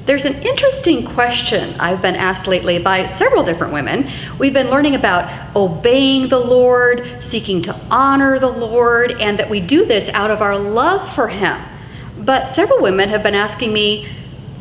There's an interesting question I've been asked lately by several different women. We've been learning about obeying the Lord, seeking to honor the Lord, and that we do this out of our love for Him. But several women have been asking me,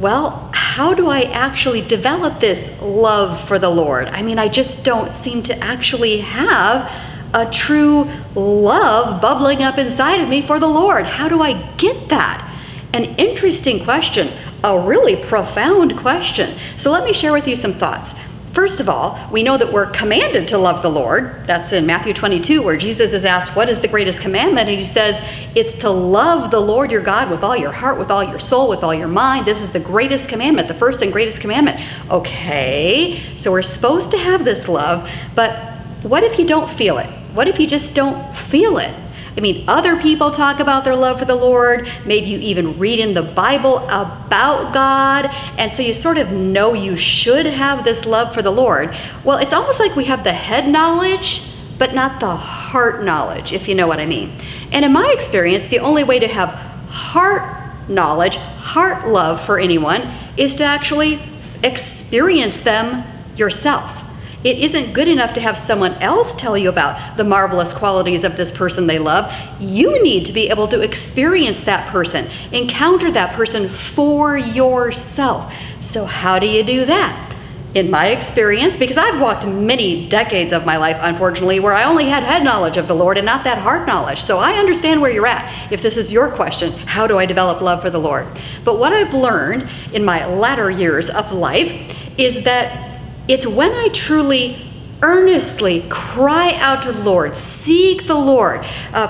well, how do I actually develop this love for the Lord? I mean, I just don't seem to actually have a true love bubbling up inside of me for the Lord. How do I get that? An interesting question, a really profound question. So let me share with you some thoughts. First of all, we know that we're commanded to love the Lord. That's in Matthew 22, where Jesus is asked, what is the greatest commandment? And He says, it's to love the Lord your God with all your heart, with all your soul, with all your mind. This is the greatest commandment, the first and greatest commandment. Okay, so we're supposed to have this love, but what if you don't feel it? What if you just don't feel it? I mean, other people talk about their love for the Lord. Maybe you even read in the Bible about God. And so you sort of know you should have this love for the Lord. Well, it's almost like we have the head knowledge, but not the heart knowledge, if you know what I mean. And in my experience, the only way to have heart knowledge, heart love for anyone, is to actually experience them yourself. It isn't good enough to have someone else tell you about the marvelous qualities of this person they love. You need to be able to experience that person, encounter that person for yourself. So how do you do that? In my experience, because I've walked many decades of my life, unfortunately, where I only had head knowledge of the Lord and not that heart knowledge. So I understand where you're at. If this is your question, how do I develop love for the Lord? But what I've learned in my latter years of life is that it's when I truly, earnestly cry out to the Lord, seek the Lord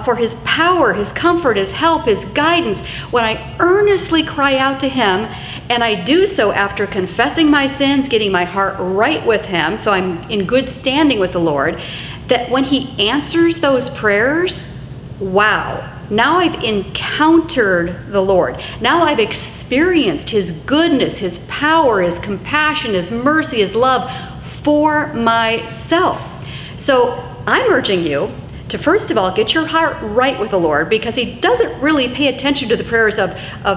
for His power, His comfort, His help, His guidance. When I earnestly cry out to Him, and I do so after confessing my sins, getting my heart right with Him, so I'm in good standing with the Lord, that when He answers those prayers, wow. Now I've encountered the Lord. Now I've experienced His goodness, His power, His compassion, His mercy, His love for myself. So I'm urging you to first of all get your heart right with the Lord, because He doesn't really pay attention to the prayers of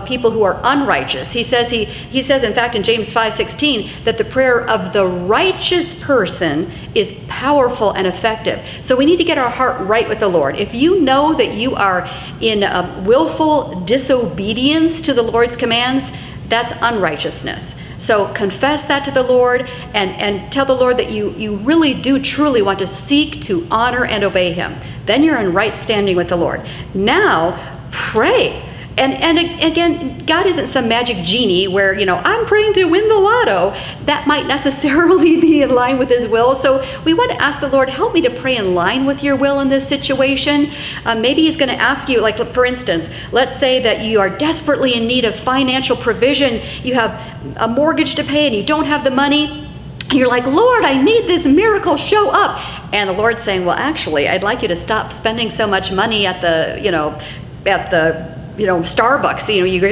people who are unrighteous. He says in fact in James 5:16 that the prayer of the righteous person is powerful and effective. So we need to get our heart right with the Lord. If you know that you are in willful disobedience to the Lord's commands, that's unrighteousness. So confess that to the Lord and tell the Lord that you really do truly want to seek to honor and obey Him. Then you're in right standing with the Lord. Now, pray. And again, God isn't some magic genie where, I'm praying to win the lotto. That might necessarily be in line with His will. So we want to ask the Lord, help me to pray in line with your will in this situation. Maybe He's going to ask you, like, for instance, let's say that you are desperately in need of financial provision. You have a mortgage to pay and you don't have the money. And you're like, Lord, I need this miracle, show up. And the Lord's saying, well, actually, I'd like you to stop spending so much money at the Starbucks.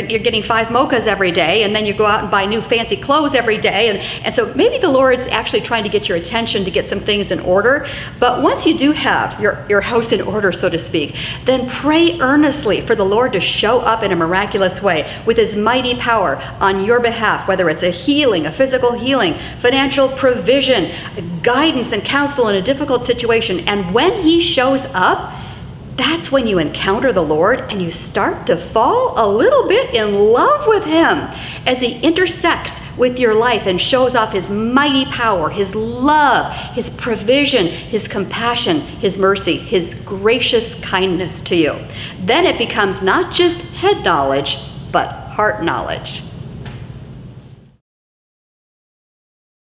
You're getting 5 mochas every day, and then you go out and buy new fancy clothes every day. And so maybe the Lord's actually trying to get your attention to get some things in order. But once you do have your house in order, so to speak, then pray earnestly for the Lord to show up in a miraculous way with His mighty power on your behalf, whether it's a healing, a physical healing, financial provision, guidance and counsel in a difficult situation. And when He shows up, that's when you encounter the Lord and you start to fall a little bit in love with Him as He intersects with your life and shows off His mighty power, His love, His provision, His compassion, His mercy, His gracious kindness to you. Then it becomes not just head knowledge, but heart knowledge.